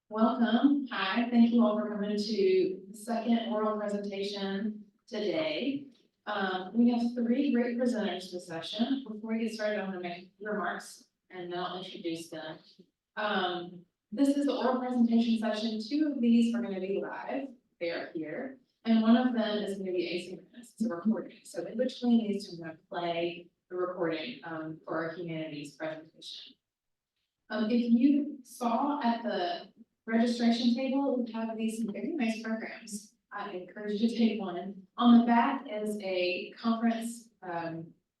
Welcome. Hi, thank you all for coming to the second oral presentation today. We have three great presenters this session. Before we get started, I'm going to make remarks and then I'll introduce them. This is the oral presentation session. Two of these are going to be live. They are here. And one of them is going to be asynchronous. It's a recording. So in between these, I'm going to play the recording for our humanities presentation. If you saw at the registration table, we have these very nice programs. I encourage you to take one. On the back is a conference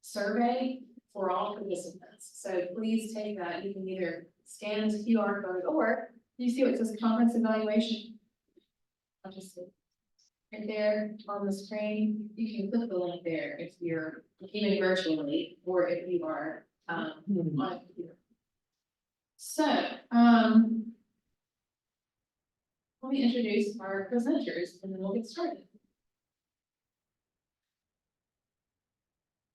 survey for all participants. So please take that. You can either scan the QR code or you see what says conference evaluation. I'll just see. Right there on the screen, you can click the link there if you're even virtually or if you are on a computer. So, let me introduce our presenters and then we'll get started.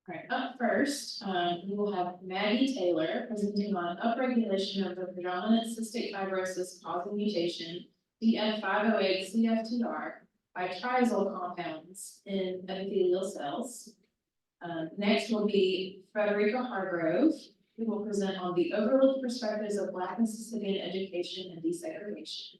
All right, up first, we will have Maggie Taylor presenting on upregulation of the predominant cystic fibrosis causing mutation, DF508 CFTR, by triazole compounds in epithelial cells. Next will be Frederica Hargrove, who will present on the overlooked perspectives of Black Mississippian education and desegregation.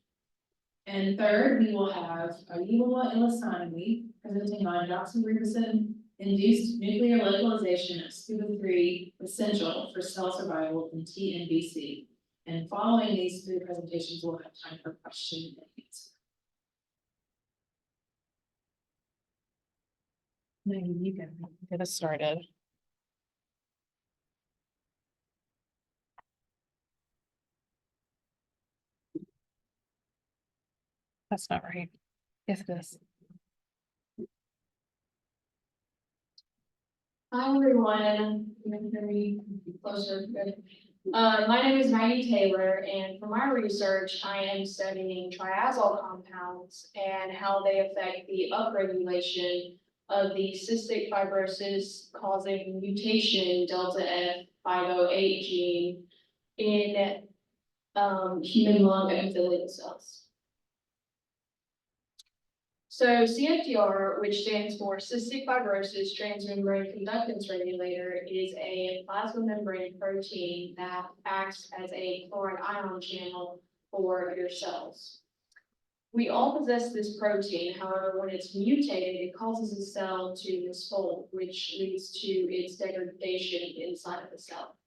And third, we will have Ayuwa Ilasani presenting on doxorubicin-induced nuclear localization of SCUBA3 essential for cell survival in TNBC. And following these three presentations, we'll have time for question and answer. You can get us started. That's not right. Yes, it is. Hi, everyone. You can hear me closer. Good. My name is Maggie Taylor, and for my research, I am studying triazole compounds and how they affect the upregulation of the cystic fibrosis causing mutation delta F508 gene in human lung epithelial cells. So CFTR, which stands for cystic fibrosis transmembrane conductance regulator, is a plasma membrane protein that acts as a chloride ion channel for your cells. We all possess this protein. However, when it's mutated, it causes a cell to misfold, which leads to its degradation inside of the cell.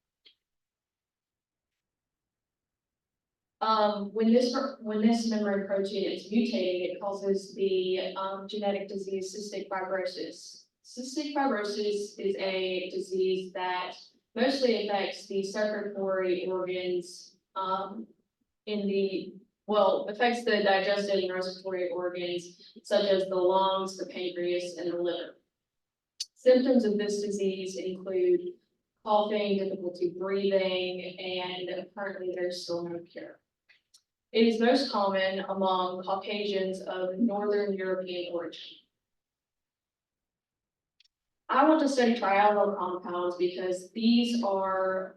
When this membrane protein is mutated, it causes the genetic disease cystic fibrosis. Cystic fibrosis is a disease that mostly affects the circulatory organs affects the digestive and respiratory organs such as the lungs, the pancreas, and the liver. Symptoms of this disease include coughing, difficulty breathing, and currently there's still no cure. It is most common among Caucasians of Northern European origin. I want to study triazole compounds because these are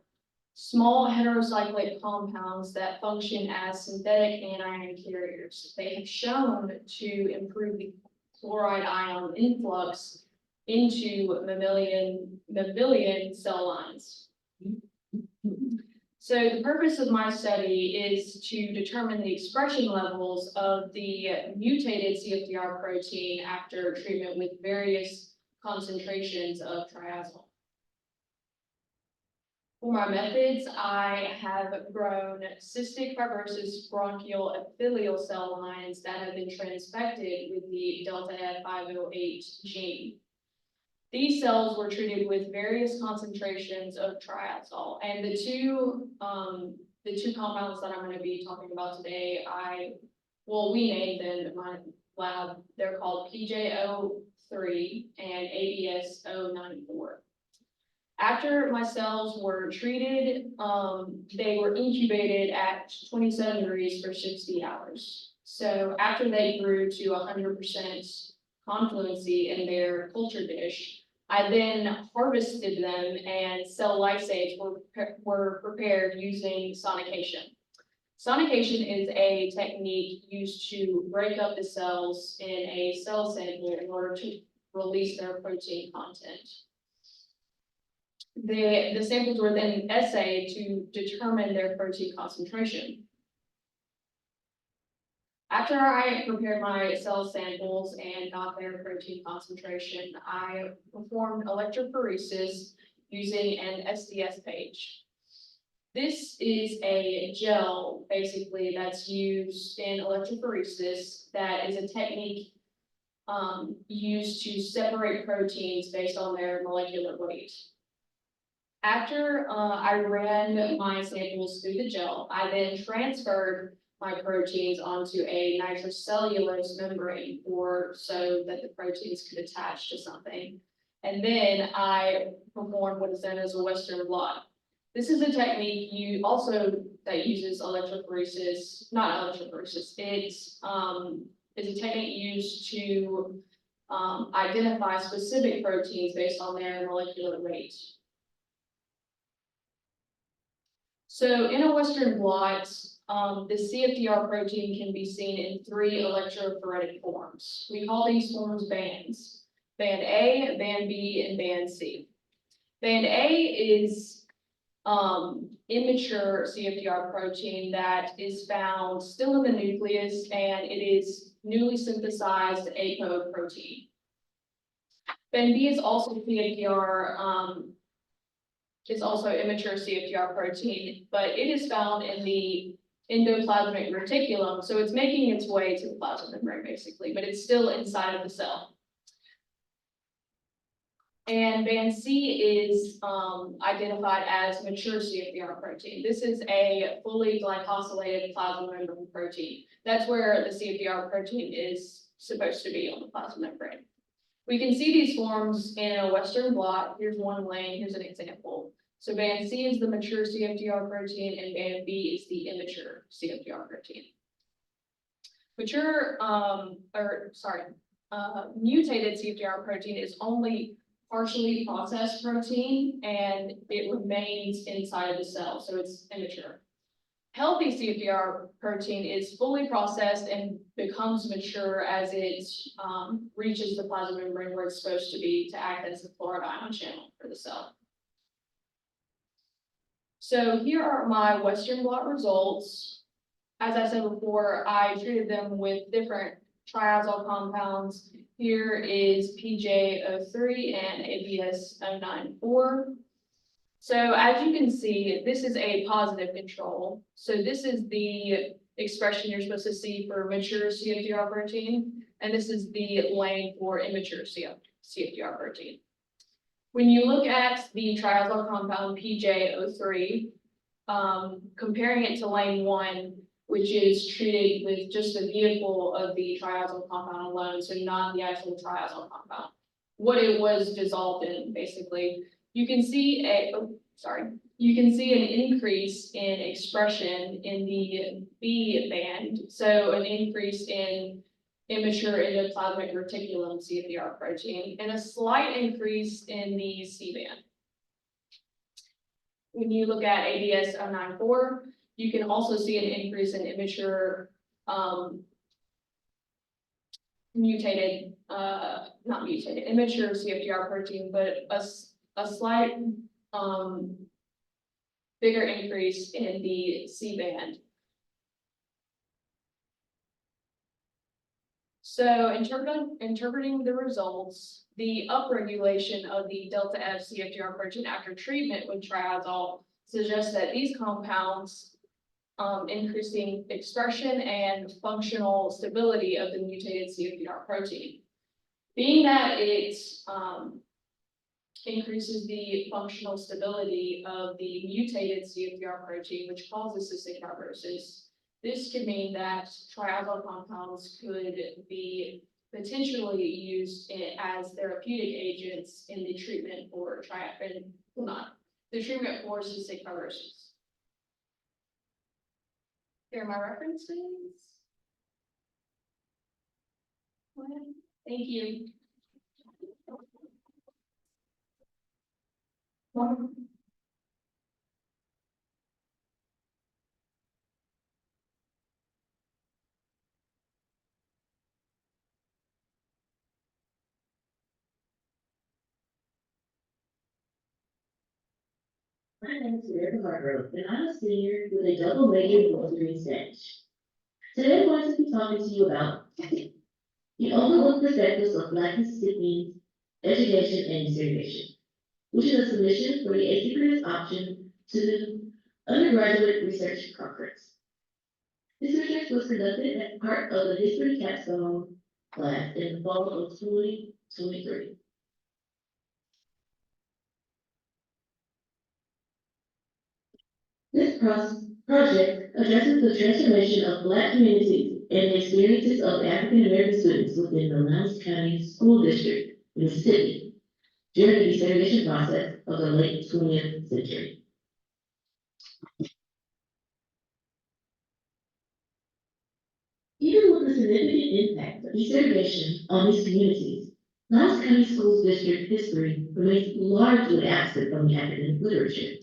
small heterocyclic compounds that function as synthetic anion carriers. They have shown to improve the chloride ion influx into mammalian cell lines. So the purpose of my study is to determine the expression levels of the mutated CFTR protein after treatment with various concentrations of triazole. For my methods, I have grown cystic fibrosis bronchial epithelial cell lines that have been transfected with the delta F508 gene. These cells were treated with various concentrations of triazole, and the two compounds that I'm going to be talking about today, we named them in my lab. They're called PJ03 and ABS094. After my cells were treated, they were incubated at 27 degrees for 60 hours. So after they grew to 100% confluency in their culture dish, I then harvested them and cell lysates were prepared using sonication. Sonication is a technique used to break up the cells in a cell sample in order to release their protein content. The samples were then assayed to determine their protein concentration. After I prepared my cell samples and got their protein concentration, I performed electrophoresis using an SDS page. This is a gel, basically, that's used in electrophoresis that is a technique used to separate proteins based on their molecular weight. After I ran my samples through the gel, I then transferred my proteins onto a nitrocellulose membrane so that the proteins could attach to something. And then I performed what is known as a Western blot. This is a technique that uses electrophoresis, not electrophoresis. It's a technique used to identify specific proteins based on their molecular weight. So in a Western blot, the CFTR protein can be seen in 3 electrophoretic forms. We call these forms bands: band A, band B, and band C. Band A is immature CFTR protein that is found still in the nucleus, and it is newly synthesized apoprotein. Band B is also CFTR. It's also immature CFTR protein, but it is found in the endoplasmic reticulum, so it's making its way to the plasma membrane basically, but it's still inside of the cell. And band C is identified as mature CFTR protein. This is a fully glycosylated plasma membrane protein. That's where the CFTR protein is supposed to be on the plasma membrane. We can see these forms in a Western blot. Here's one lane, here's an example. So band C is the mature CFTR protein and band B is the immature CFTR protein. Mutated CFTR protein is only partially processed protein and it remains inside of the cell, so it's immature. Healthy CFTR protein is fully processed and becomes mature as it reaches the plasma membrane where it's supposed to be to act as the chloride ion channel for the cell. So here are my Western blot results. As I said before, I treated them with different triazole compounds. Here is PJ03 and ABS094. So as you can see, this is a positive control. So this is the expression you're supposed to see for mature CFTR protein, and this is the lane for immature CFTR protein. When you look at the triazole compound PJ03, comparing it to lane 1, which is treated with just the vehicle of the triazole compound alone, so not the actual triazole compound, what it was dissolved in, basically, you can see an increase in expression in the B band, so an increase in immature endoplasmic reticulum CFTR protein, and a slight increase in the C band. When you look at ABS094, you can also see an increase in immature immature CFTR protein, but a slight bigger increase in the C band. So interpreting the results, the upregulation of the delta F CFTR protein after treatment with triazole suggests that these compounds increasing expression and functional stability of the mutated CFTR protein. Being that it increases the functional stability of the mutated CFTR protein, which causes cystic fibrosis, this could mean that triazole compounds could be potentially used as therapeutic agents in the treatment for the treatment for cystic fibrosis. Here are my references. Thank you. My name is Erica Hargrove, and I'm a senior with a double major in history and Spanish. Today I'm going to be talking to you about the overlooked perspectives of Black Mississippians, education and desegregation, which is a submission for the asynchronous option to the undergraduate research conference. This research was conducted as part of the history capstone class in the fall of 2023. This project addresses the transformation of Black communities and the experiences of African American students within the Lowndes County School District, Mississippi, during the desegregation process of the late 20th century. Even with the significant impact of desegregation on these communities, Lowndes County School District history remains largely absent from the academic literature.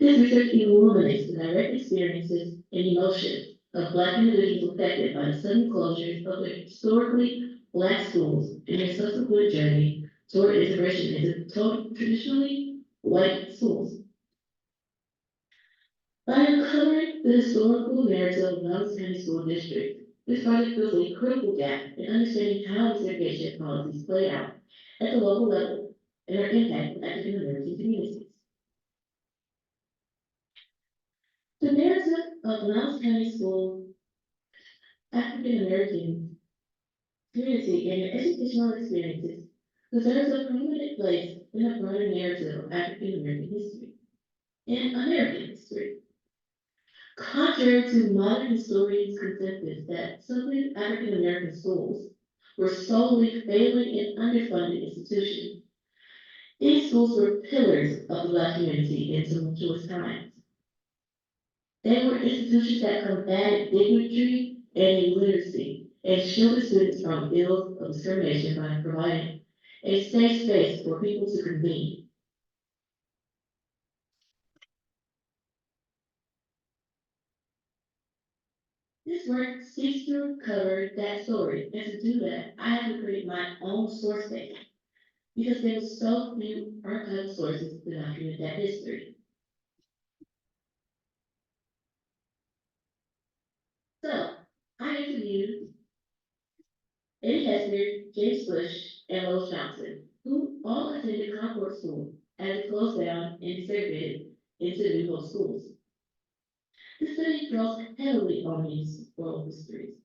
This research illuminates the direct experiences and emotions of Black individuals affected by the sudden closures of the historically Black schools and their subsequent journey toward integration into traditionally white schools. By uncovering the historical narrative of Lowndes County School District, this project fills a critical gap in understanding how desegregation policies play out at the local level and their impact on African American communities. The narrative of Lowndes County School African American community and their educational experiences deserves a prominent place in the broader narrative of African American history and American history. Contrary to modern historians' consensus that Southern African American schools were solely failing and underfunded institutions, these schools were pillars of the Black community in tumultuous times. They were institutions that combated bigotry and illiteracy and shielded students from ills of discrimination by providing a safe space for people to convene. This work seeks to recover that story, and to do that, I had to create my own source base because there were so few archival sources to document that history. So, I interviewed Eddie Hester, James Bush, and Lois Johnson, who all attended Concord School as it closed down and desegregated into new hope schools. This study draws heavily on these oral histories.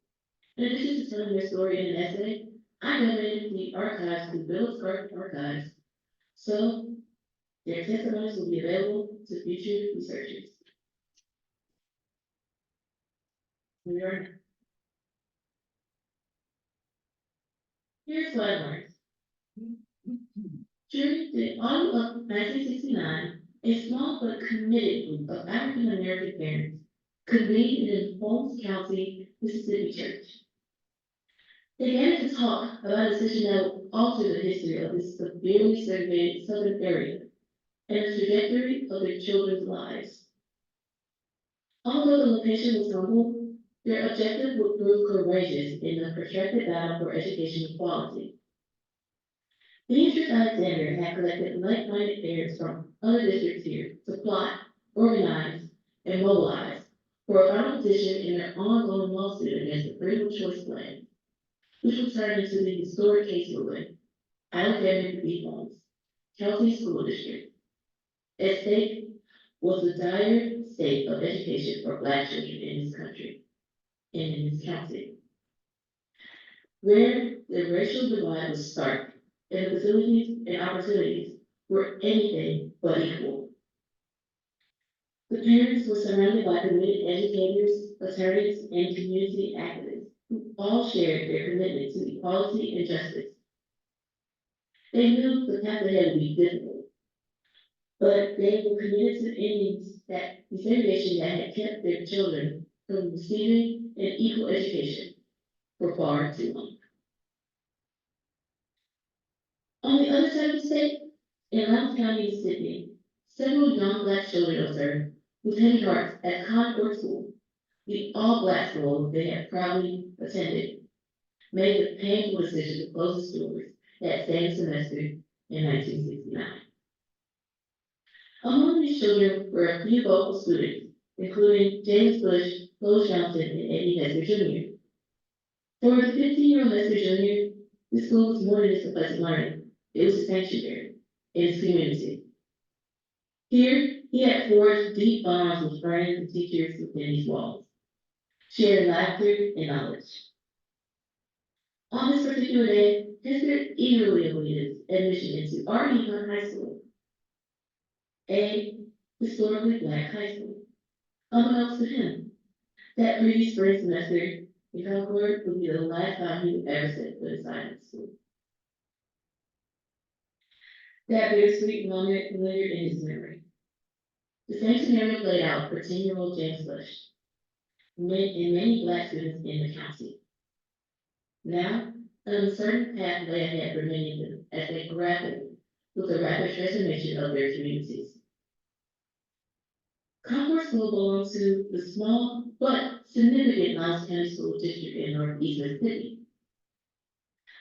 In addition to telling their story in an essay, I donated the archives to Bill Scarf Archives, so their testimonies will be available to future researchers. We are. Here's what I learned. During the autumn of 1969, a small but committed group of African American parents convened in Holmes County, Mississippi church. They began to talk about a decision that would alter the history of this severely segregated southern area and the trajectory of their children's lives. Although the location was humble, their objective would prove courageous in the protracted battle for education equality. Beatrice Alexander had collected like-minded parents from other districts here to plot, organize, and mobilize for a final petition in their ongoing lawsuit against the Freedom of Choice Plan, which would turn into the historic case ruling, Alexander v. Holmes, County School District. At stake was the dire state of education for Black children in this country and in this county, where the racial divide was stark and the facilities and opportunities were anything but equal. The parents were surrounded by committed educators, attorneys, and community activists who all shared their commitment to equality and justice. They knew the path ahead would be difficult, but they were committed to ending that segregation that had kept their children from receiving an equal education for far too long. On the other side of the state, in Loudoun County, Mississippi, several young Black children observed with heavy hearts at Concord School, the all-Black school they had proudly attended, made the painful decision to close the doors that same semester in 1969. Among these children were a few vocal students, including James Bush, Lois Johnson, and Eddie Hester Jr. For the 15-year-old Hester Jr., the school was more than just a place of learning. It was a sanctuary in his community. Here, he had forged deep bonds with friends and teachers within these walls, sharing laughter and knowledge. On this particular day, Hester eagerly awaited admission into Arlington High School, a historically Black high school. Unbeknownst to him, that previous spring semester in Concord would be the last time he would ever set foot inside the school. That bittersweet moment lingered in his memory. The same scenario played out for 10-year-old James Bush and many Black students in the county. Now, an uncertain path lay ahead for many of them as they grappled with the rapid transformation of their communities. Concord School belongs to the small but significant Loudoun County School District in Northeast Mississippi.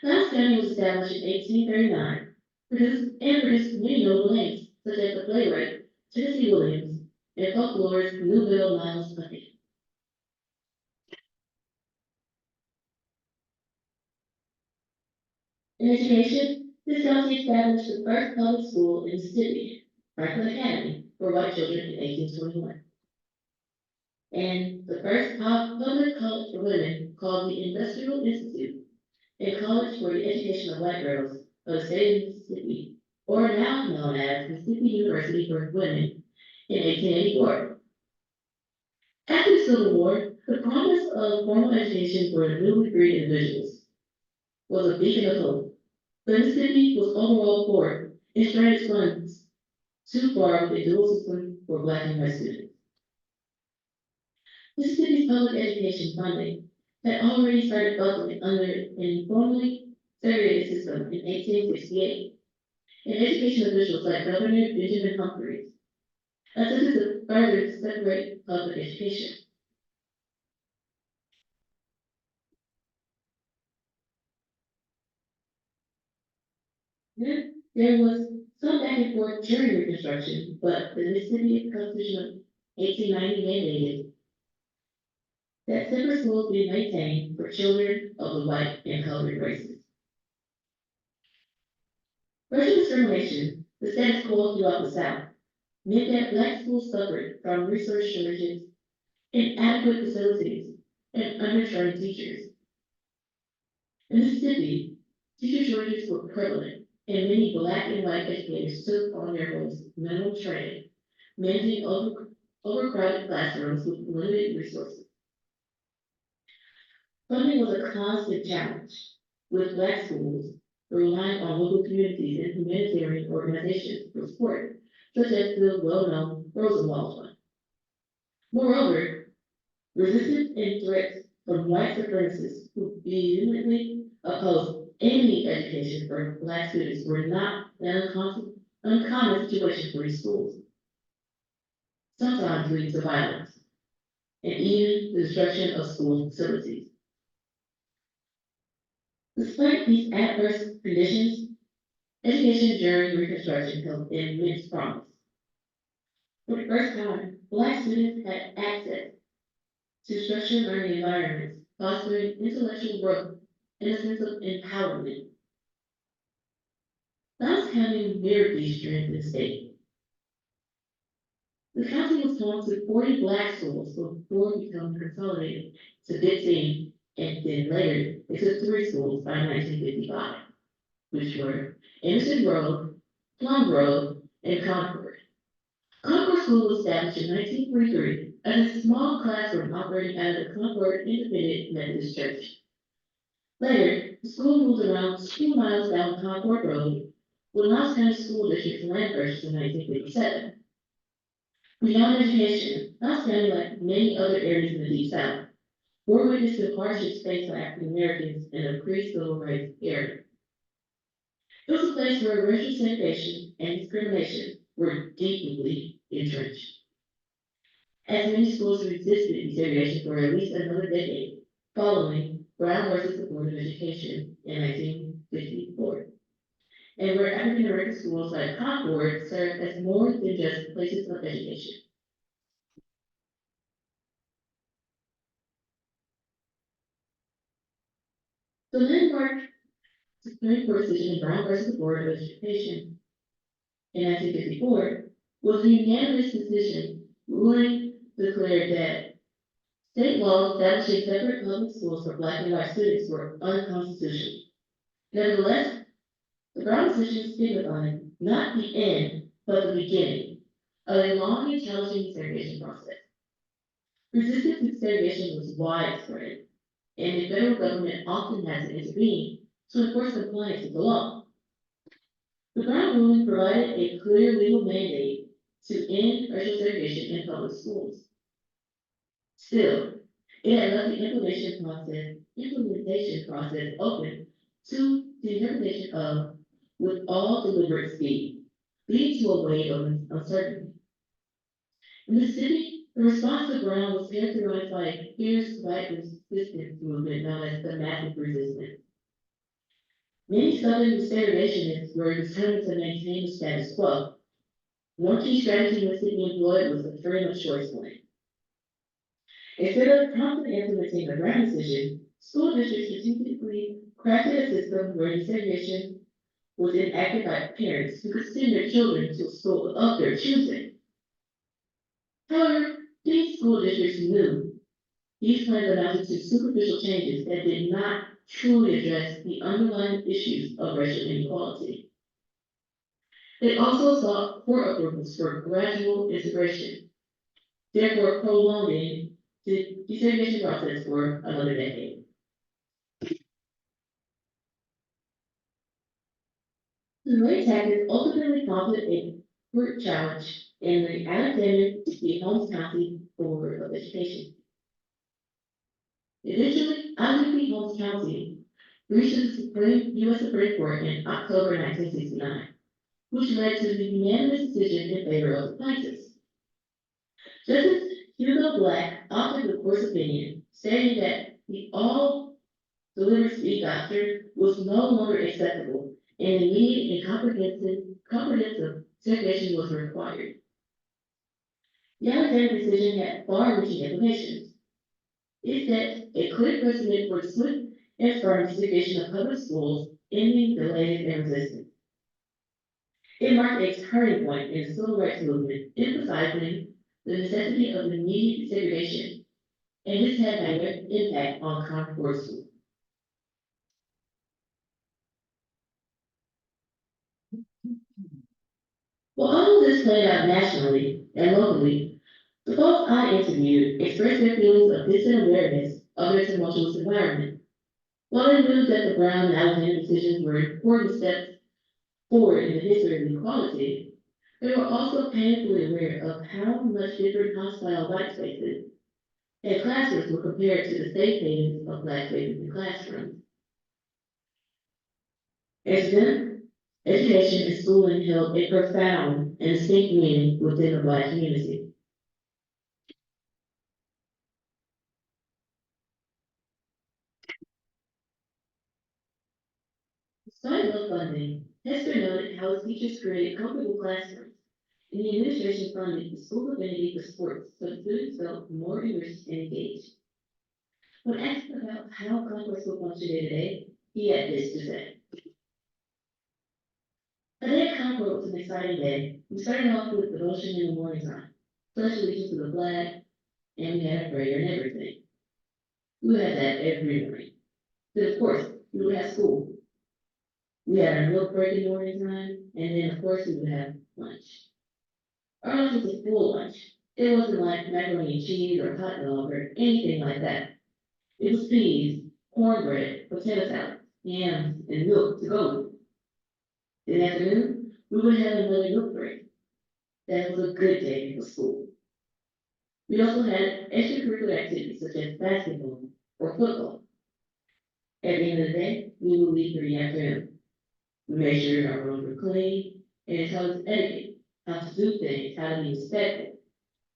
Loudoun County was established in 1839 produced many notable names, such as the playwright Tennessee Williams and folklorist Newville Miles Puckett. In education, this county established the first public school in Mississippi, Franklin Academy, for white children in 1821. And the first public college for women called the Industrial Institute, a college for the education of white girls of the state of Mississippi, or now known as Mississippi University for Women, in 1884. After the Civil War, the promise of formal education for the newly freed individuals was a beacon of hope. But Mississippi was overall poor and strained its funds too far with a dual system for Black and white students. Mississippi's public education funding had already started buckling under an informally segregated system in 1868, and education officials like Governor Benjamin Humphreys attempted to further separate public education. Then there was some back and forth during Reconstruction, but the Mississippi Constitution of 1890 mandated that separate schools be maintained for children of the white and colored races. Racial discrimination, the status quo throughout the South, meant that Black schools suffered from resource shortages, inadequate facilities, and undertrained teachers. In Mississippi, teacher shortages were prevalent, and many Black and white educators took on their roles minimum training, managing overcrowded classrooms with limited resources. Funding was a constant challenge, with Black schools relying on local communities and humanitarian organizations for support, such as the well-known Rosenwald Fund. Moreover, resistance and threats from white supremacists who vehemently opposed any education for Black students were not an uncommon situation for these schools, sometimes leading to violence and even the destruction of school facilities. Despite these adverse conditions, education during Reconstruction held immense promise. For the first time, Black students had access to structured learning environments, fostering intellectual growth and a sense of empowerment. Loudoun County mirrored these trends in the state. The county was home to 40 black schools before becoming consolidated to 15, and then later it took 3 schools by 1955, which were Emerson Grove, Plum Grove, and Concord. Concord School was established in 1943 as a small classroom operating out of the Concord Independent Methodist Church. Later, the school moved around 2 miles down Concord Road, with Miles County School District's land purchase in 1957. Beyond education, Miles County, like many other areas in the Deep South, were witness to hardships faced by African Americans in a pre-civil rights era. It was a place where racial segregation and discrimination were deeply entrenched. As many schools resisted desegregation for at least another decade, following Brown versus the Board of Education in 1954, and where African American schools like Concord served as more than just places of education. The landmark Supreme Court decision in Brown versus the Board of Education in 1954 was a unanimous decision ruling declared that state laws establishing separate public schools for black and white students were unconstitutional. Nevertheless, the Brown decision signified not the end, but the beginning of a long and challenging desegregation process. Resistance to desegregation was widespread, and the federal government often had to intervene to enforce compliance with the law. The Brown ruling provided a clear legal mandate to end racial segregation in public schools. Still, it had left the implementation process open to the interpretation of with all deliberate speed, leading to a wave of uncertainty. In Mississippi, the response to Brown was characterized by a fierce white resistance movement known as the Massive Resistance. Many Southern desegregationists were determined to maintain the status quo. One key strategy Mississippi employed was the freedom of choice plan. Instead of promptly implementing the Brown decision, school districts strategically crafted a system where desegregation was enacted by parents who could send their children to a school of their choosing. However, these school districts knew these plans amounted to superficial changes that did not truly address the underlying issues of racial inequality. They also sought court approvals for gradual integration, therefore prolonging the desegregation process for another decade. The late tactics ultimately prompted a court challenge in the Alexander v. Holmes County Board of Education. Eventually, Alexander v. Holmes County reached the U.S. Supreme Court in October 1969, which led to the unanimous decision in favor of the plaintiffs. Justice Hugo Black authored the court's opinion, stating that the all deliberate speed doctrine was no longer acceptable and immediate and comprehensive segregation was required. The Alexander decision had far-reaching implications. It set a clear precedent for swift and firm desegregation of public schools, ending delays and resistance. It marked a turning point in the civil rights movement, emphasizing the necessity of immediate desegregation, and this had a direct impact on Concord School. While all of this played out nationally and locally, the folks I interviewed expressed their feelings of distant awareness of their tumultuous environment. While they knew that the Brown and Alexander decisions were important steps forward in the history of equality, they were also painfully aware of how much different hostile white spaces and classrooms were compared to the safe havens of black spaces and classrooms. As them, education and schooling held a profound and distinct meaning within the black community. Despite low funding, Hester noted how his teachers created comfortable classrooms, and the administration funded the school's affinity for sports so students felt more enriched and engaged. When asked about how Concord School functioned day to day, he had this to say. A day at Concord was an exciting day. We started off with devotion in the morning time. pledge allegiance to the flag, and we had a prayer and everything. We had that every morning. Then, of course, we would have school. We had our milk break in the morning time, and then, of course, we would have lunch. Our lunch was a full lunch. It wasn't like macaroni and cheese or hot dog or anything like that. It was peas, cornbread, potato salad, yams, and milk to go with. In the afternoon, we would have another milk break. That was a good day for school. We also had extracurricular activities such as basketball or football. At the end of the day, we would leave for the afternoon. We made sure our rooms were clean and taught us etiquette, how to do things, how to be respectful.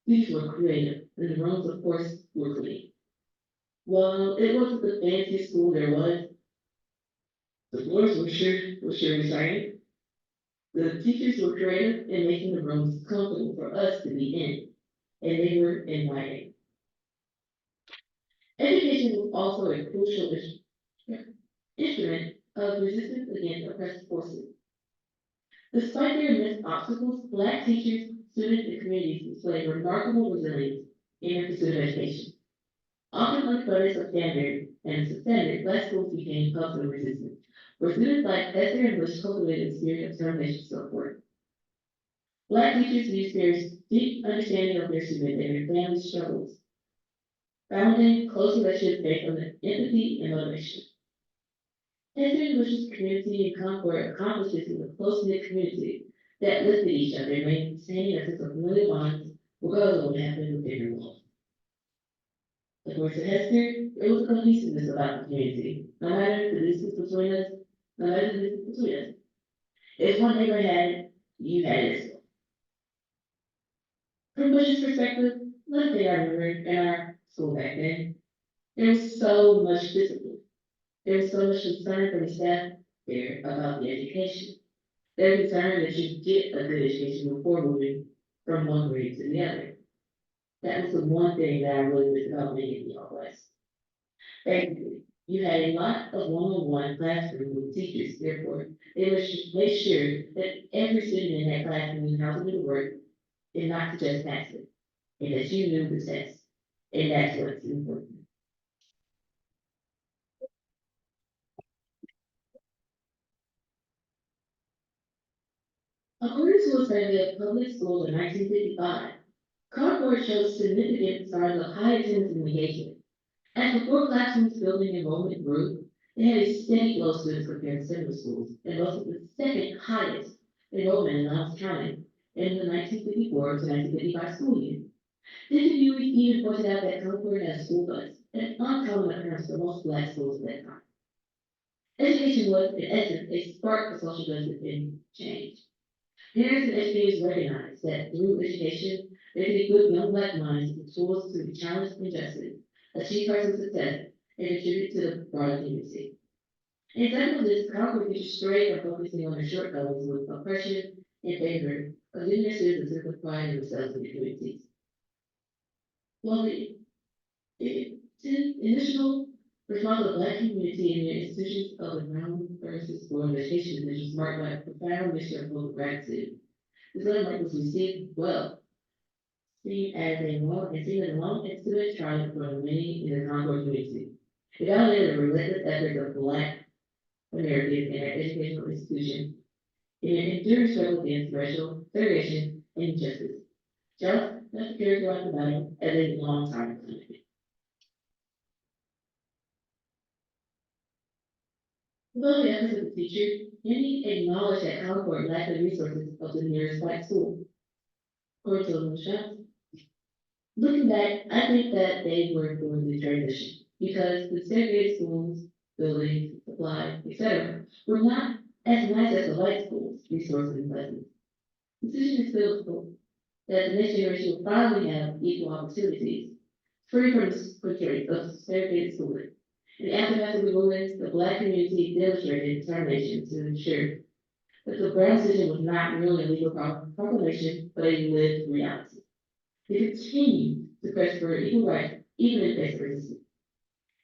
These were creative, and the rooms, of course, were clean. While it wasn't the fanciest school there was, the floors were sure shiny. The teachers were creative in making the rooms comfortable for us to be in, and they were inviting. Education was also a crucial instrument of resistance against oppressive forces. Despite their immense obstacles, Black teachers, students, and communities displayed remarkable resilience in their pursuit of education. Often unfunded and suspended, Black schools became hubs of resistance, where students like Esther and Bush cultivated a spirit of determination to support. Black teachers used their deep understanding of their students and their families' struggles, founding close relationships based on empathy and motivation. Esther and Bush's community in Concord accomplished this with a close-knit community that lifted each other, maintaining a sense of familiar bonds regardless of what happened within their walls. According to Hester, there was a cohesiveness about the community, no matter the distance between us, no matter the distance between us. If one neighbor had it, you had it as well. From Bush's perspective, one thing I remember in our school back then, there was so much discipline. There was so much concern from the staff there about the education. They were concerned that you get a good education before moving from one grade to the other. That was the one thing that I really missed about being in the All West. Basically, you had a lot of one-on-one classroom with teachers, therefore, they made sure that every student in that classroom knew how to do the work and not to just pass it, and that you knew the test. And that's what's important. According to a survey of public schools in 1955, Concord showed significant signs of high attendance and engagement. As the four classrooms building enrollment grew, they had a steady flow of students compared to similar schools, and boasted the second highest enrollment in Lowndes County in the 1954 to 1955 school year. This review even pointed out that Concord had a school bus, an uncommon occurrence for most Black schools at that time. Education was, in essence, a spark of social justice and change. Parents and educators recognized that through education, they could equip young Black minds with tools to challenge injustice, achieve personal success, and contribute to the broader community. An example of this, Concord teachers strayed from focusing on their shortcomings with oppression in favor of giving their students a sense of pride in themselves and their communities. While the initial response of the Black community and their institutions of the Brown versus Board of Education was marked by a profound mixture of both gratitude. This landmark was received well, seen as a long and student triumph for many in the Concord community. It validated the relentless efforts of Black Americans in our educational institutions in an enduring struggle against racial segregation and injustice. Just not to characterize the battle as a long time coming. Although the efforts of the teacher, many acknowledge that Concord lacked the resources of the nearest Black school. According to the looking back, I think that they were going to transition because the segregated schools, buildings, supplies, etc., were not as nice as the white schools, resources and lessons. The decision is still hope that the next generation will finally have equal opportunities, free from the constraints of segregated schooling. In the aftermath of the rulings, the Black community demonstrated determination to ensure that the Brown decision was not merely a legal proclamation, but a lived reality. They continue to press for equal rights, even in face of resistance.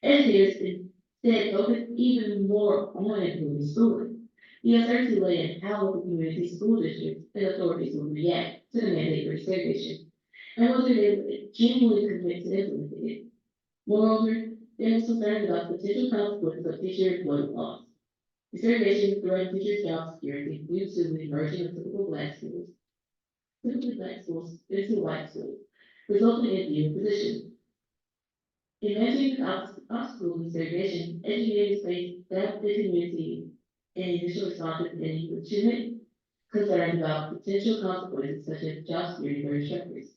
Educators instead focus even more on improving schooling. The uncertainty lay in how local community school districts and authorities will react to the mandate for segregation and whether they would genuinely commit to implementing it. Moreover, they were concerned about the potential consequences of teacher employment laws. Desegregation threatened teachers' job security due to the emerging of typical black schools into white schools, resulting in fewer positions. In managing the obstacles of segregation, educators face that the community and initial responses and legitimate concerns about potential consequences such as job security for instructors.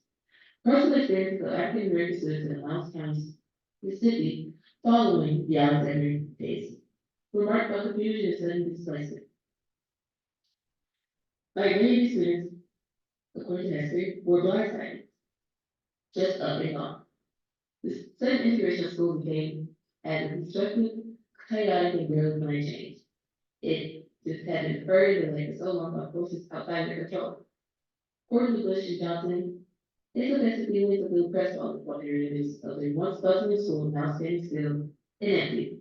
Personal experiences of African American students in Lowndes County, Mississippi, following the Alexander case, were marked by confusion and sudden displacement. Like many of these students, according to history, were blindsided, just up and gone. The sudden integration of school became as a destructive, chaotic, and barely planned change. It just had been deferred and delayed for so long by forces outside their control. According to Bush and Johnson, it's offensive feelings of the oppressed on the areas of their once bustling school now standing still and empty.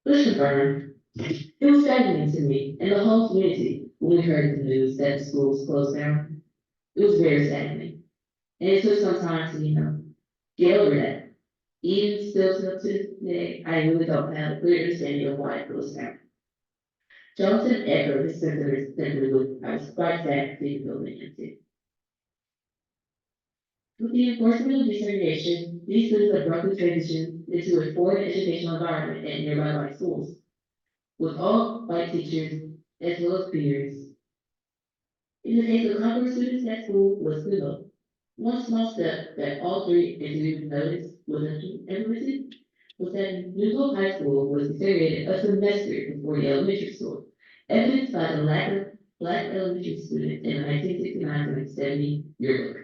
Bush confirmed, it was saddening to me and the whole community when we heard the news that the schools closed down. It was very saddening. And it took some time to, get over that. Even still to today, I really don't have a clear understanding of why it closed down. Johnson echoed his sentiments simply with, I was quite sad to see the building empty. With the enforcement of desegregation, these students abruptly transitioned into a foreign educational environment at nearby white schools, with all white teachers as well as peers. In the case of Concord students, that school was Google. One small step that all three interviewed noticed was implemented was that Newell High School was desegregated a semester before the elementary school, evidenced by the lack of black elementary students in the 1969-1970 yearbook.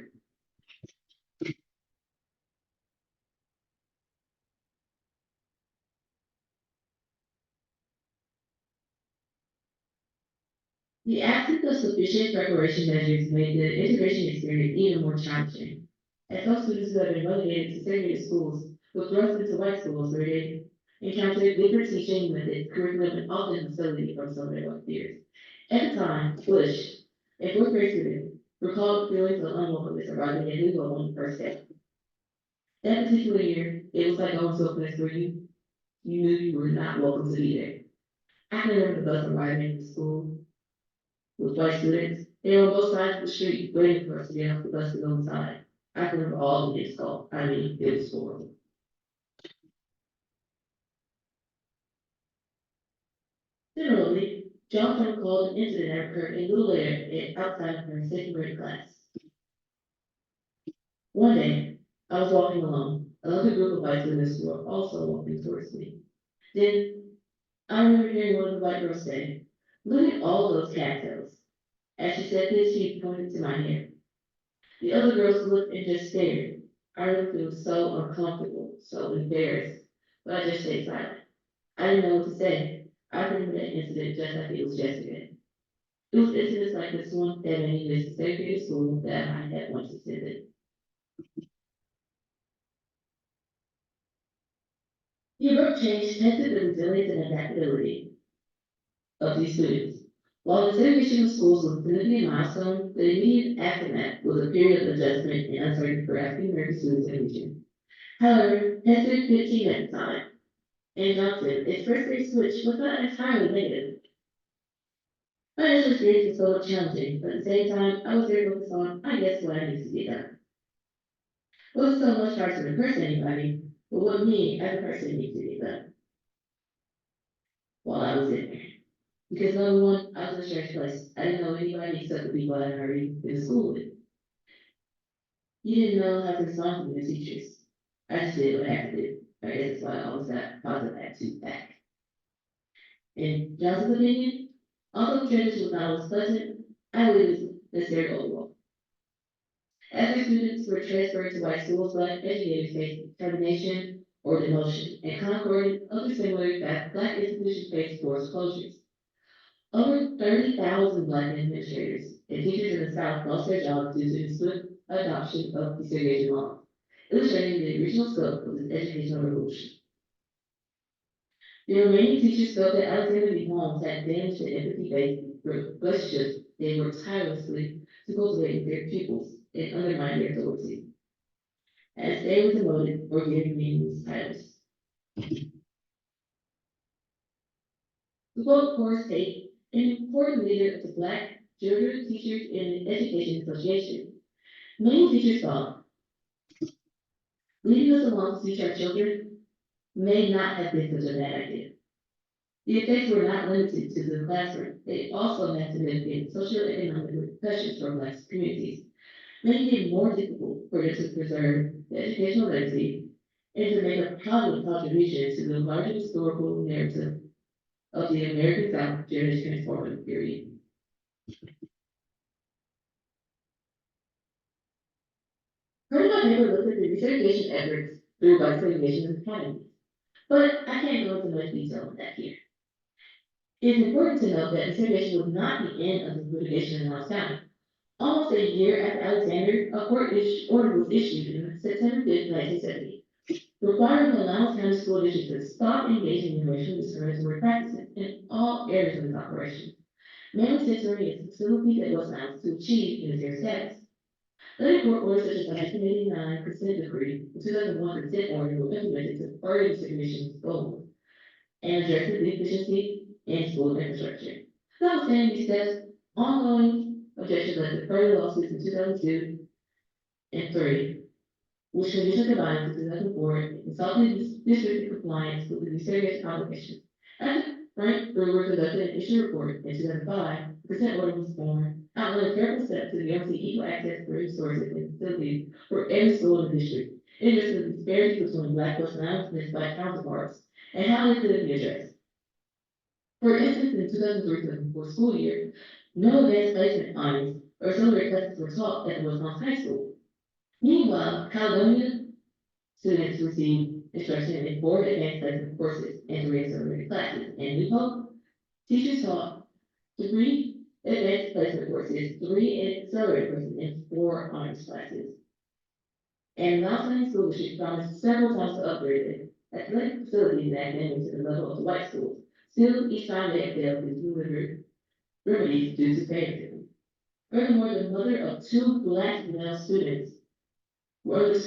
The absence of sufficient preparation measures made the integration experience even more challenging, as some students who had been relegated to segregated schools were thrust into white schools where they encountered different teaching methods, curriculum, and often hostility from some of their white peers. At the time, Bush, a fourth grade student, recalled feelings of unwelcomeness arriving at Louisville on the first day. That particular year, it was like going to a place where you knew you were not welcome to be there. I can remember the bus arriving to school with white students. They were on both sides of the street waiting for us to get off the bus to go inside. I can remember all the kids called. I mean, it was horrible. Similarly, Johnson recalled an incident that occurred a little later outside of her second grade class. One day, I was walking alone. Another group of white students were also walking towards me. Then, I remember hearing one of the white girls say, "Look at all those cattails." As she said this, she pointed to my hair. The other girls looked and just stared. I really feel so uncomfortable, so embarrassed, but I just stayed silent. I didn't know what to say. I remember that incident just like it was yesterday. It was incidents like this one that made me miss the segregated school that I had once attended. The abrupt change tested the resilience and adaptability of these students. While the segregation of schools was significant milestone, the immediate aftermath was a period of adjustment and uncertainty for African American students in the region. However, Hester 15 at the time, and Johnson, its first grade switch was not entirely negative. My initial experience was somewhat challenging, but at the same time, I was very focused on, I guess, what I needed to get done. It wasn't so much hard to impress anybody, but what me as a person needed to get done while I was in there. Because number one, I was in a strange place. I didn't know anybody except the people I had already been to school with. You didn't know how to respond to the teachers. I just did what I had to do. I guess that's why I always got positive attitude back. In Johnson's opinion, although the transition was not always pleasant, I believe it was necessary overall. As the students were transferred to white schools, black educators faced termination or demotion, and Concord and other similar black institutions faced forced closures. Over 30,000 black administrators and teachers in the South lost their jobs due to the swift adoption of desegregation laws, illustrating the original scope of this educational revolution. The remaining teachers felt that Alexander B. Holmes had damaged the empathy base relationships they work tirelessly to cultivate with their pupils and undermine their authority, as they were demoted or given meaningless titles. The quote Horace Tate, an important leader of the Black Children Teachers and Education Association. Many teachers thought, leaving us alone to teach our children may not have been such a bad idea. The effects were not limited to the classroom. They also had significant social and economic repercussions for Black communities, making it more difficult for them to preserve the educational legacy and to make a positive contribution to the larger historical narrative of the American South during this transformative period. Part of my paper looked at the desegregation efforts through Black segregation and academies, but I can't go into much detail on that here. It is important to note that desegregation was not the end of the litigation in Lowndes County. Almost a year after Alexander, a court order was issued in September 5th, 1970, requiring the Lowndes County School District to stop engaging in racial discriminatory practices in all areas of its operation, mainly centering its facility that was announced to achieve unitary status. Other court orders such as the 1989 consent decree, the 2001 consent order were implemented to further desegregation goals and address the deficiency in school infrastructure. Notwithstanding these steps, ongoing objections led to further lawsuits in 2002 and 3, which conditioned the violence in 2004 and consulted the district compliance with the desegregation obligations. After Frank Brewer conducted an issue report in 2005, the consent order was formed, outlining careful steps to guarantee equal access to resources and facilities for every school in the district. It addressed the disparities between Black personalities and Black counterparts and how they could be addressed. For instance, in the 2003-2004 school year, no advanced placement honors or similar classes were taught at the Wisconsin High School. Meanwhile, Caledonia students received instruction in 4 advanced placement courses and 3 accelerated classes. And New Hope, teachers taught 3 advanced placement courses, 3 accelerated courses, and 4 honors classes. And Lowndes County School District promised several times to upgrade the athletic facilities and academics to the level of the white schools. Still, each time they failed to deliver remedies due to favoritism. Furthermore, the mother of 2 Black male students were under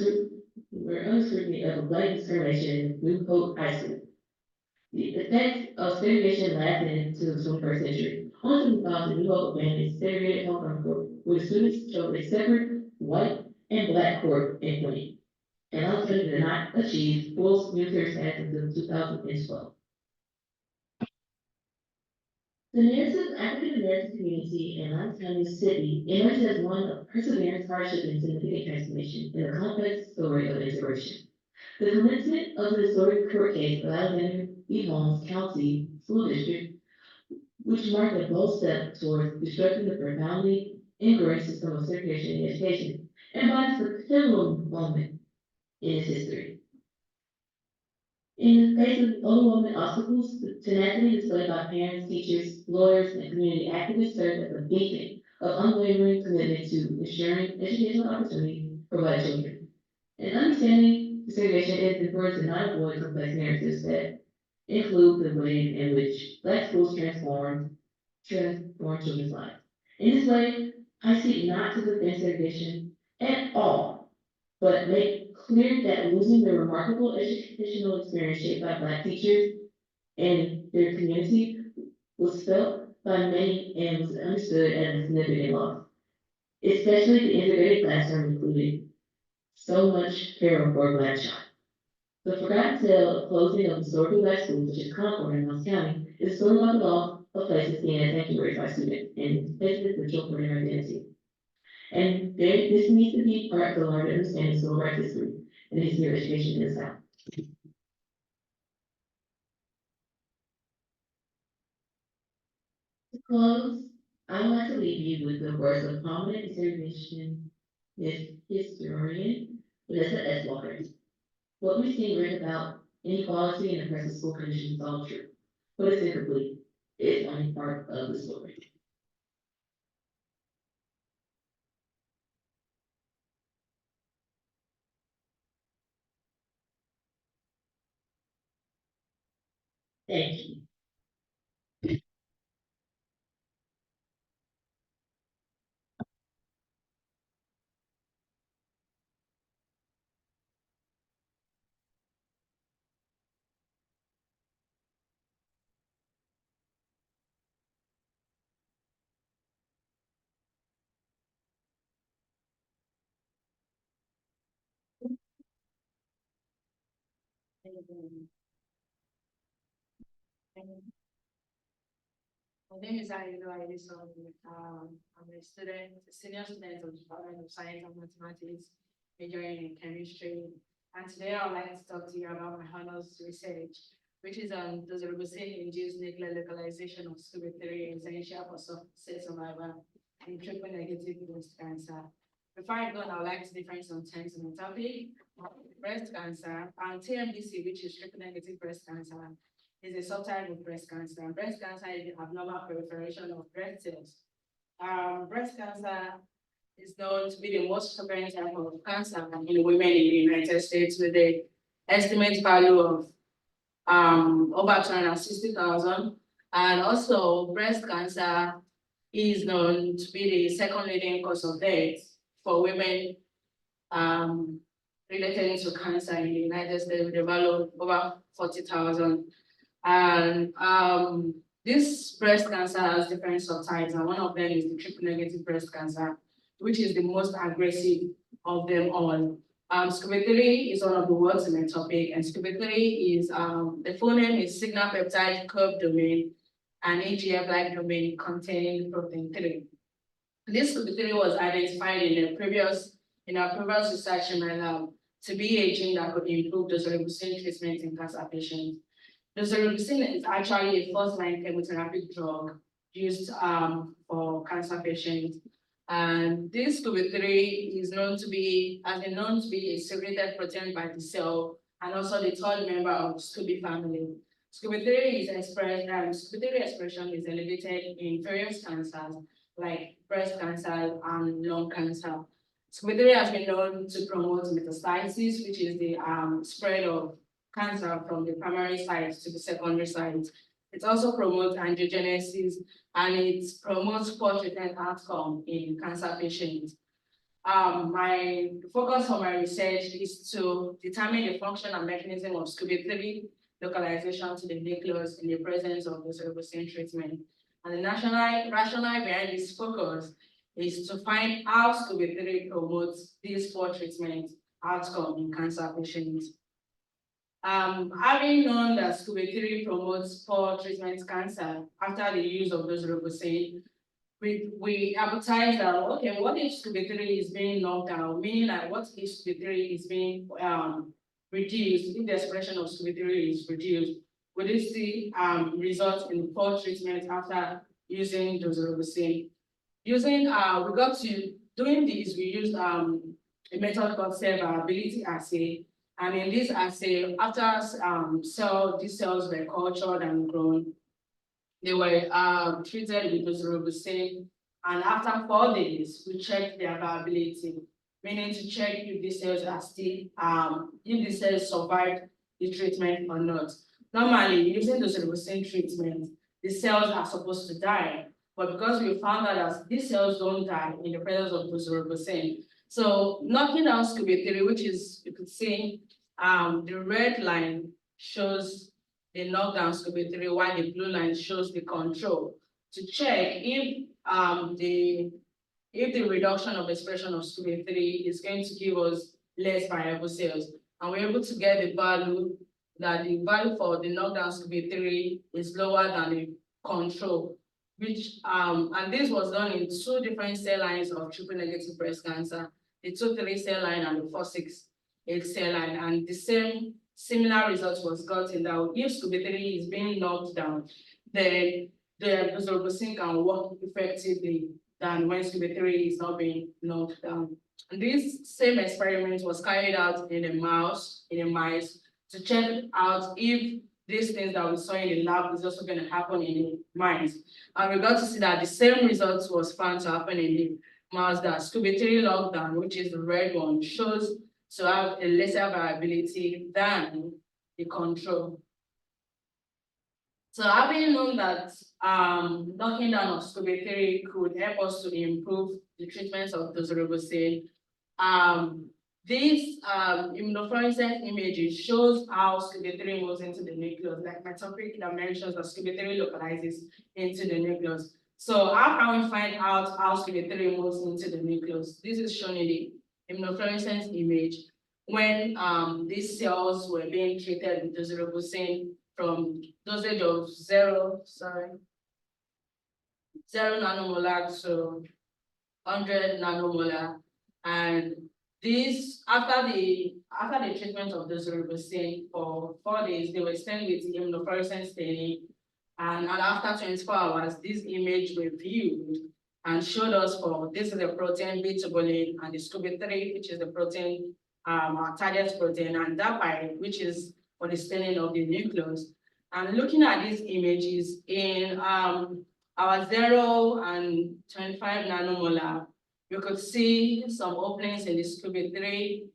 scrutiny of blatant discrimination in New Hope High School. The effects of segregation lasted into the 21st century. Only to involve the New Hope abandoned segregated homecoming court, where the students chose a separate white and Black court in Queen. And also did not achieve full unitary status until 2012. The narrative of African American community in Lowndes County, Mississippi emerged as one of perseverance, hardship, and significant transformation in a complex story of integration. The commencement of the historic court case of Alexander v. Holmes County School District, which marked a bold step towards disrupting the profoundly ingrained system of segregation in education, embodies a pivotal moment in its history. In the face of overwhelming obstacles, the tenacity displayed by parents, teachers, lawyers, and community activists served as a beacon of unwavering commitment to ensuring educational opportunity for Black children. And understanding segregation is important to not avoid complex narratives that include the way in which Black schools transform children's lives. In this way, I seek not to defend segregation at all, but make clear that losing the remarkable educational experience shaped by Black teachers and their community was felt by many and was understood as a significant loss. Especially the integrated classroom included so much peril for a Black child. The forgotten tale of closing of historical Black schools, such as Concord in Lowndes County, is a story about the loss of places seen as sanctuaries by students and spaces essential for their identity. And this needs to be part of the larger understanding of civil rights history and the history of education in the South. To close, I would like to leave you with the words of prominent desegregation historian Vanessa S. Walker. What we've seen written about inequality and oppressive school conditions is all true, but it's incomplete. It's only part of the story. Thank you. My name is Ayido Ayideson. I'm a student, a senior student of the Department of Science and Mathematics, majoring in chemistry. And today I would like to talk to you about my honors research, which is on the induced nuclear localization of SCOBY3 essential for cell survival in triple negative breast cancer. Before I go on, I would like to define some terms on the topic. Breast cancer and TNBC, which is triple negative breast cancer, is a subtype of breast cancer. Breast cancer is the abnormal proliferation of breast cells. Breast cancer is known to be the most prevalent type of cancer in women in the United States, with the estimate value of over 260,000. And also, breast cancer is known to be the second leading cause of death for women related to cancer in the United States, with a value of over 40,000. And this breast cancer has different subtypes, and one of them is the triple negative breast cancer, which is the most aggressive of them all. SCOBY3 is one of the words in the topic, and SCOBY3 is the full name is signal peptide curve domain, and AGF-like domain containing protein 3. This SCOBY3 was identified in our previous research in my lab to be a gene that could improve doxorubicin treatment in cancer patients. Doxorubicin is actually a first-line chemotherapy drug used for cancer patients. And this SCOBY3 has been known to be a segregated protein by the cell, and also the third member of SCOBY family. SCOBY3 is expressed, SCOBY3 expression is elevated in various cancers like breast cancer and lung cancer. SCOBY3 has been known to promote metastasis, which is the spread of cancer from the primary site to the secondary site. It also promotes angiogenesis, and it promotes poor treatment outcome in cancer patients. My focus for my research is to determine the function and mechanism of SCOBY3 localization to the nucleus in the presence of doxorubicin treatment. And the rationale behind this focus is to find how SCOBY3 promotes this poor treatment outcome in cancer patients. Having known that SCOBY3 promotes poor treatment cancer after the use of doxorubicin, we hypothesize that, okay, what if SCOBY3 is being knocked down? Meaning that what if SCOBY3 is being reduced, if the expression of SCOBY3 is reduced, will this see result in poor treatment after using doxorubicin? Doing this, we used a method called cell viability assay. And in this assay, after these cells were cultured and grown, they were treated with doxorubicin. And after 4 days, we checked their viability, meaning to check if the cells are still, if the cells survived the treatment or not. Normally, using doxorubicin treatment, the cells are supposed to die. But because we found out that these cells don't die in the presence of doxorubicin, so knocking down SCOBY3, which is, you could see, the red line shows the knockdown SCOBY3, while the blue line shows the control, to check if the reduction of expression of SCOBY3 is going to give us less viable cells. And we're able to get the value for the knockdown SCOBY3 is lower than the control, which and this was done in 2 different cell lines of triple negative breast cancer, the 2-3 cell line and the 4-6-8 cell line, and the similar results was gotten that if SCOBY3 is being knocked down, then the doxorubicin can work effectively than when SCOBY3 is not being knocked down. And this same experiment was carried out in a mice to check out if these things that we saw in the lab is also going to happen in the mice. And we got to see that the same results was found to happen in the mouse, that SCOBY3 lockdown, which is the red one, shows to have a lesser viability than the control. So having known that knocking down of SCOBY3 could help us to improve the treatment of doxorubicin, this immunofluorescence images shows how SCOBY3 moves into the nucleus, like my topic that mentions that SCOBY3 localizes into the nucleus. So how can we find out how SCOBY3 moves into the nucleus? This is shown in the immunofluorescence image. when these cells were being treated with doxorubicin from dosage of 0 nanomolar to 100 nanomolar. And this, after the treatment of doxorubicin for 4 days, they were stained with immunofluorescent staining. And after 24 hours, this image were viewed and showed us this is the protein beta-tubulin and the SCOBY3, which is the protein, our target protein, and that which is for the staining of the nucleus. And looking at these images in our 0 and 25 nanomolar, you could see some openings in the SCOBY3,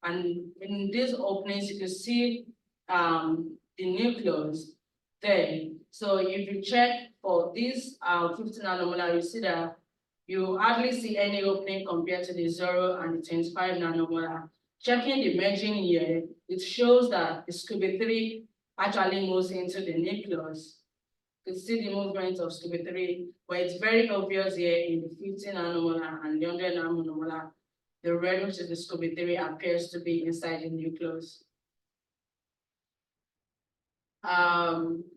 and in these openings, you could see the nucleus there. So if you check for this 50 nanomolar, you see that you hardly see any opening compared to the 0 and the 25 nanomolar. Checking the merging here, it shows that the SCOBY3 actually moves into the nucleus. You can see the movement of SCOBY3, but it's very obvious here in the 50 nanomolar and the 100 nanomolar. The red, which is the SCOBY3, appears to be inside the nucleus.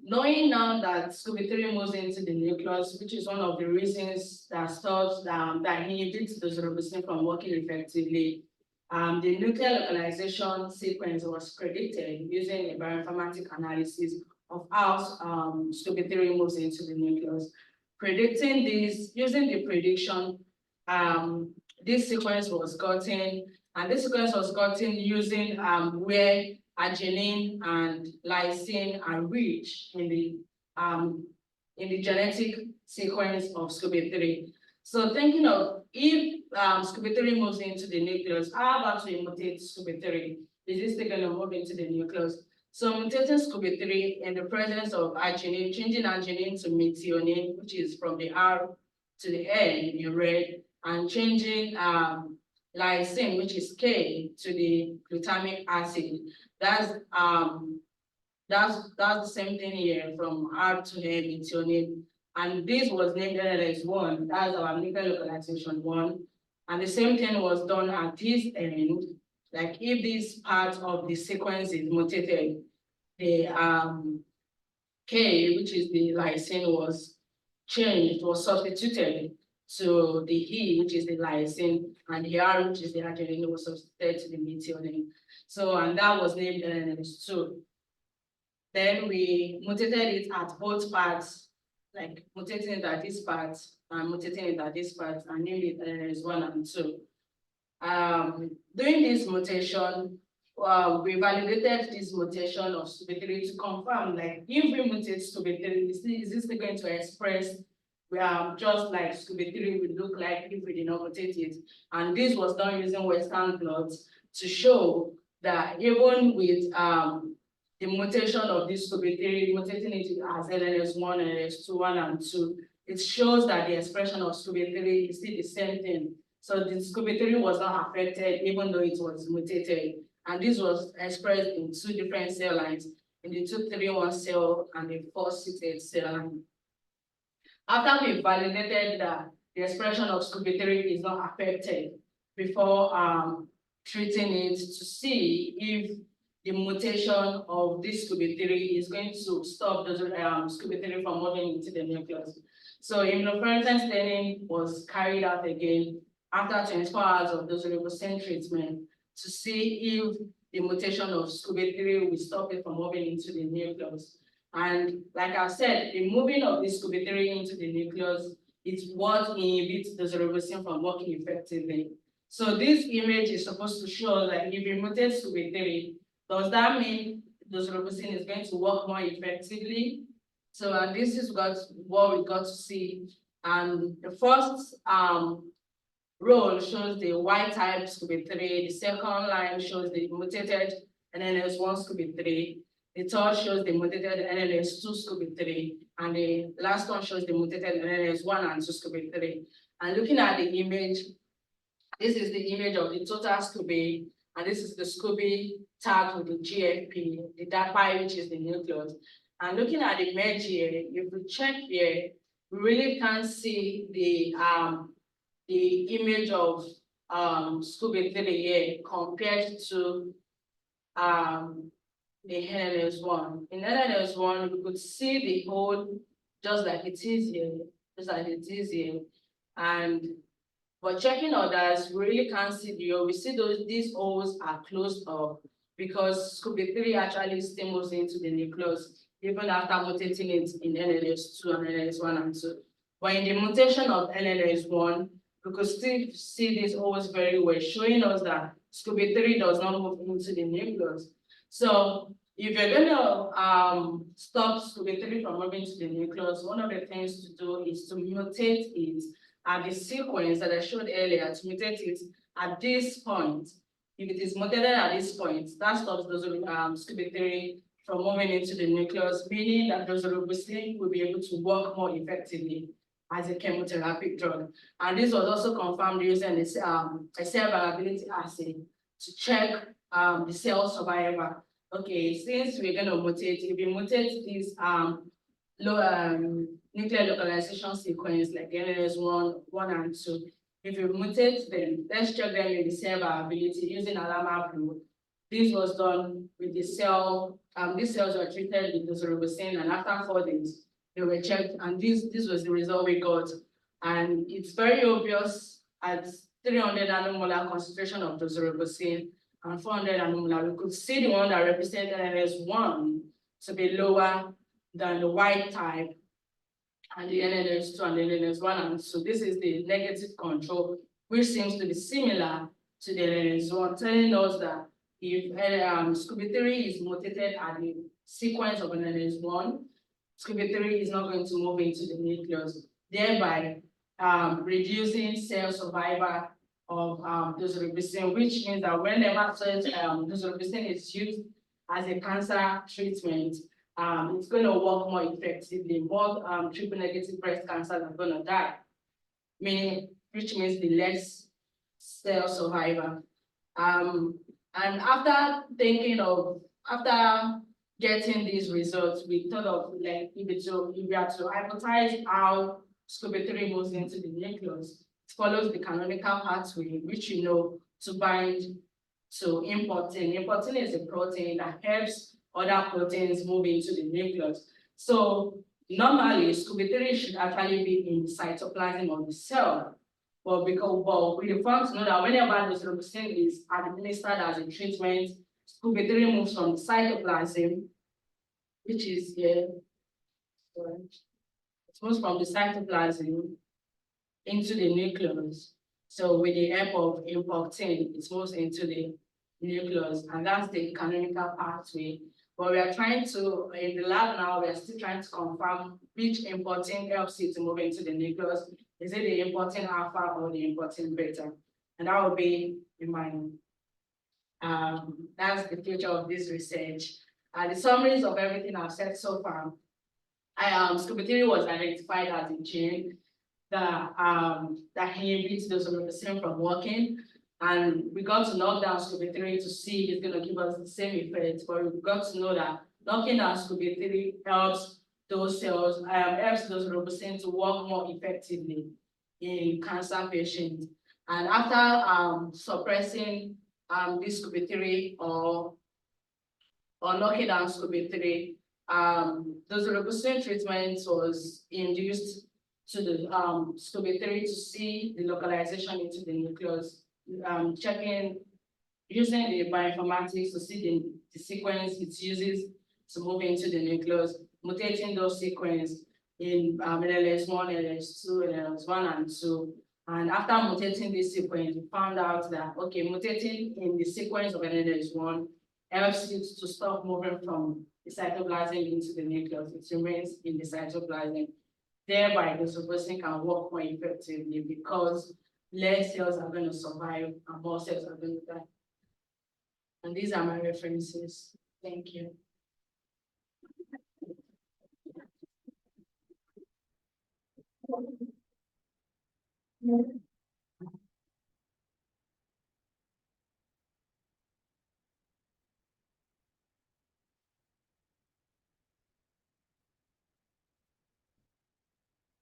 Knowing now that SCOBY3 moves into the nucleus, which is one of the reasons that stops that inhibits doxorubicin from working effectively, the nuclear localization sequence was predicted using a bioinformatic analysis of how SCOBY3 moves into the nucleus. Predicting this, using the prediction, this sequence was gotten, and this sequence was gotten using where arginine and lysine are rich in the genetic sequence of SCOBY3. So thinking of if SCOBY3 moves into the nucleus, how about to mutate SCOBY3? Is this still going to move into the nucleus? So mutating SCOBY3 in the presence of arginine, changing arginine to methionine, which is from the R to the N in red, and changing lysine, which is K, to the glutamic acid. That's the same thing here from R to N, methionine. And this was named NLS1, that's our nuclear localization 1. And the same thing was done at this end. Like if this part of the sequence is mutated, the K, which is the lysine, was changed, was substituted to the E, which is the lysine, and the R, which is the arginine, was substituted to the methionine. So, and that was named NLS2. Then we mutated it at both parts, like mutating it at this part and mutating it at this part, and named it NLS1 and 2. Doing this mutation, we validated this mutation of SCOBY3 to confirm, like, if we mutate SCOBY3, is this going to express just like SCOBY3 would look like if we did not mutate it? And this was done using Western blots to show that even with the mutation of this SCOBY3, mutating it as NLS1, NLS2, 1 and 2, it shows that the expression of SCOBY3 is still the same thing. So the SCOBY3 was not affected even though it was mutated. And this was expressed in 2 different cell lines, in the 231 cell and the 468 cell line. After we validated that the expression of SCOBY3 is not affected before treating it to see if the mutation of this SCOBY3 is going to stop the SCOBY3 from moving into the nucleus. So immunofluorescence staining was carried out again after 24 hours of doxorubicin treatment to see if the mutation of SCOBY3 will stop it from moving into the nucleus. And like I said, the moving of the SCOBY3 into the nucleus is what inhibits doxorubicin from working effectively. So this image is supposed to show that if you mutate SCOBY3, does that mean doxorubicin is going to work more effectively? So this is what we got to see. And the first row shows the Y type SCOBY3, the second line shows the mutated NLS1 SCOBY3, the third shows the mutated NLS2 SCOBY3, and the last one shows the mutated NLS1 and 2 SCOBY3. And looking at the image, this is the image of the total SCOBY, and this is the SCOBY tagged with the GFP, the DAPI, which is the nucleus. And looking at the merge here, if we check here, we really can't see the image of SCOBY 3 here compared to the NLS1. In NLS1, we could see the hole just like it is here, just like it is here. And but checking others, we really can't see the hole. We see these holes are closed up because SCOBY 3 actually still moves into the nucleus, even after mutating it in NLS2 and NLS1 and 2. But in the mutation of NLS1, we could still see these holes very well, showing us that SCOBY 3 does not move into the nucleus. So if you're going to stop SCOBY 3 from moving to the nucleus, one of the things to do is to mutate it at the sequence that I showed earlier, to mutate it at this point. If it is mutated at this point, that stops those SCOBY 3 from moving into the nucleus, meaning that those robustine will be able to work more effectively as a chemotherapy drug. And this was also confirmed using a cell viability assay to check the cell survival. Okay, since we're going to mutate, if you mutate this nuclear localization sequence like NLS1, 1 and 2, if you mutate them, let's check them in the cell viability using Alama Blue. This was done with the cell, these cells were treated with doxorubicin, and after 4 days, they were checked, and this was the result we got. And it's very obvious at 300 nanomolar concentration of doxorubicin and 400 nanomolar, we could see the one that represented NLS1 to be lower than the white type, and the NLS2 and the NLS1. And so this is the negative control, which seems to be similar to the NLS1, telling us that if SCOBY 3 is mutated at the sequence of an NLS1, SCOBY 3 is not going to move into the nucleus, thereby reducing cell survival of doxorubicin, which means that whenever doxorubicin is used as a cancer treatment, it's going to work more effectively. More triple negative breast cancers are going to die, which means the less cell survival. And after getting these results, we thought of like if we are to hypothesize how SCOBY 3 moves into the nucleus, it follows the canonical pathway, which you know, to bind to importin. Importin is a protein that helps other proteins move into the nucleus. So normally, SCOBY 3 should actually be in the cytoplasm of the cell. But we found to know that whenever doxorubicin is administered as a treatment, SCOBY 3 moves from the cytoplasm, which is here. It moves from the cytoplasm into the nucleus. So with the help of importin, it moves into the nucleus, and that's the canonical pathway. But we are trying to, in the lab now, we are still trying to confirm which importin helps it to move into the nucleus. Is it the importin alpha or the importin beta? And that will be in my, that's the future of this research. The summaries of everything I've said so far. SCOBY 3 was identified as a gene that inhibits doxorubicin from working. And we got to knock down SCOBY 3 to see if it's going to give us the same effect, but we got to know that knocking down SCOBY 3 helps those cells, helps doxorubicin to work more effectively in cancer patients. And after suppressing this SCOBY 3 or knocking down SCOBY 3, doxorubicin treatment was induced to the SCOBY 3 to see the localization into the nucleus. Checking, using the bioinformatics to see the sequence it uses to move into the nucleus, mutating those sequences in NLS1, NLS2, NLS1 and 2. And after mutating this sequence, we found out that, okay, mutating in the sequence of NLS1 helps it to stop moving from the cytoplasm into the nucleus. It remains in the cytoplasm. Thereby, the doxorubicin can work more effectively because less cells are going to survive and more cells are going to die. And these are my references. Thank you.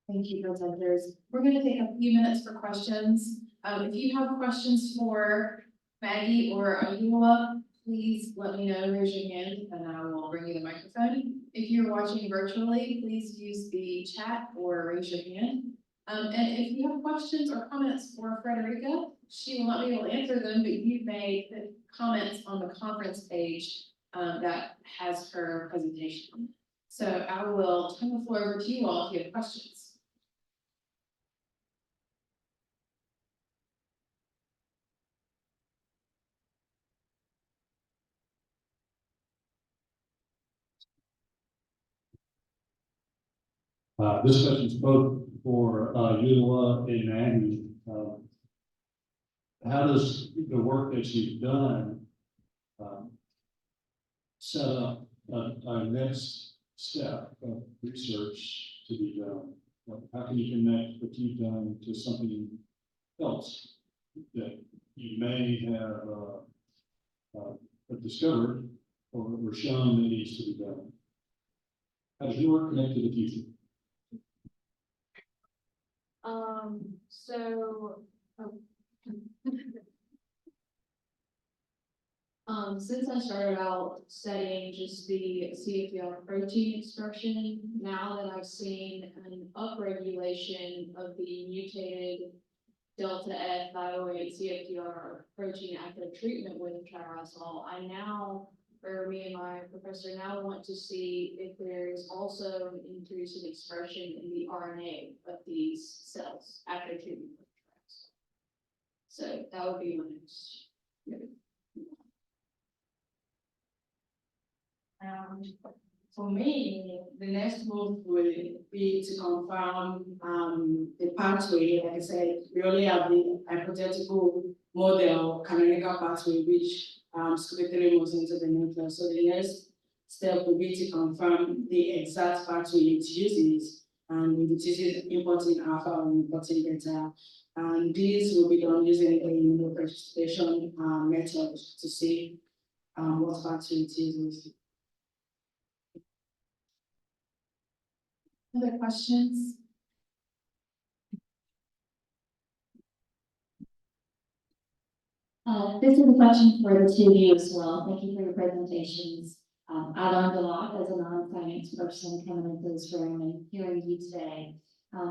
Thank you, presenters. We're gonna take a few minutes for questions. If you have questions for Maggie or Ayula, please let me know, raise your hand, and I will bring you the microphone. If you're watching virtually, please use the chat or raise your hand. And if you have questions or comments for Frederica, she will not be able to answer them, but you've made the comments on the conference page that has her presentation. So I will turn the floor over to you all if you have questions. This question is both for Eula and Maggie. How does the work that you've done set up a next step of research to be done? How can you connect what you've done to something else that you may have discovered or shown that needs to be done? How does your work connect to the future? Since I started out studying just the CFTR protein expression, now that I've seen an upregulation of the mutated delta F thyroid CFTR protein after treatment with triazole, me and my professor now want to see if there's also an increase in expression in the RNA of these cells after treatment with triazole. So that would be my next. For me, the next move will be to confirm the pathway. Like I said, we only have the hypothetical model, canonical pathway, which secretary moves into the nucleus. So the next step will be to confirm the exact pathway it uses, and if it uses importing alpha or importing beta. And these will be done using a immunoprecipitation method to see what pathway it uses. Other questions? This is a question for the two of you as well. Thank you for your presentations. I learned a lot as a non-science person coming into this room and hearing you today.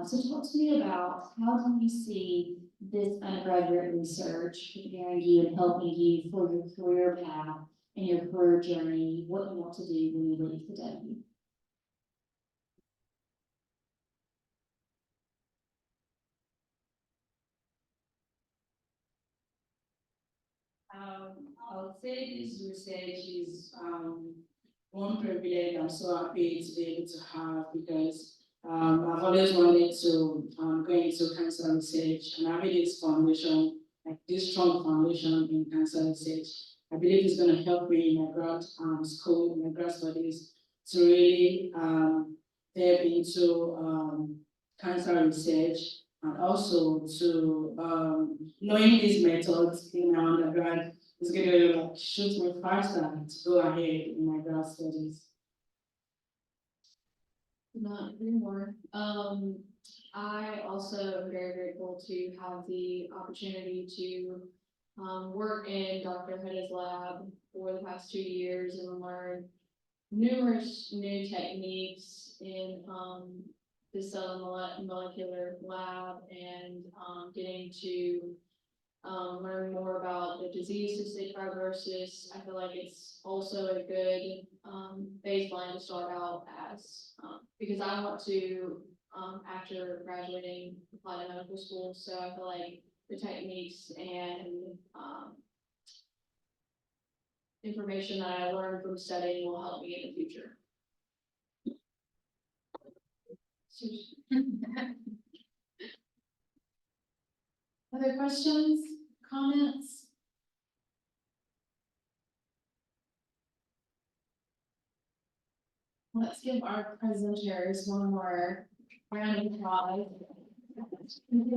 So talk to me about how do you see this undergraduate research preparing you and helping you for your career path and your career journey, what you want to do when you leave the W? I would say this research is one privilege I'm so happy to be able to have, because I've always wanted to go into cancer research, and having this foundation, like this strong foundation in cancer research, I believe is going to help me in my grad school, my grad studies, to really delve into cancer research, and also to knowing these methods in my undergrad is going to like shoot me faster to go ahead in my grad studies. Not anymore. I also am very grateful to have the opportunity to work in Dr. Hedda's lab for the past 2 years and learn numerous new techniques in the cell and molecular lab, and getting to learn more about the disease cystic fibrosis. I feel like it's also a good baseline to start out as, because I want to, after graduating, apply to medical school. So I feel like the techniques and information that I learned from studying will help me in the future. Other questions, comments? Let's give our presenters one more round of applause. I'm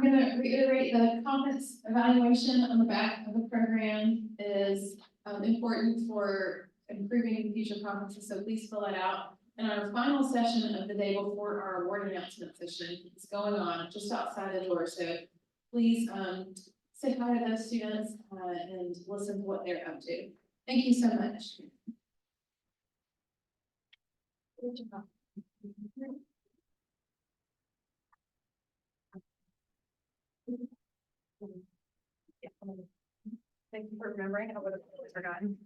gonna reiterate the conference evaluation on the back of the program is important for improving future conferences, so please fill it out. And our final session of the day before our award announcement session is going on just outside the door, so please, say hi to those students, and listen to what they're up to. Thank you so much. Good job. Thank you for remembering. I would have totally forgotten.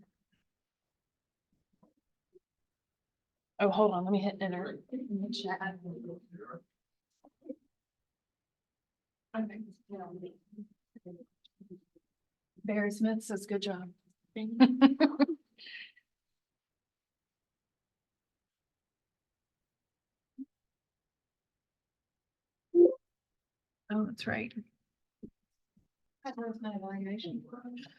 Oh, hold on, let me hit enter. in the chat. Okay. Barry Smith says, good job. Oh, that's right.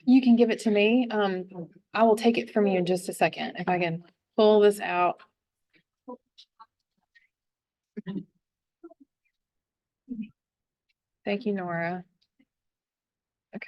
You can give it to me. I will take it from you in just a second. If I can pull this out. Thank you, Nora. Okay.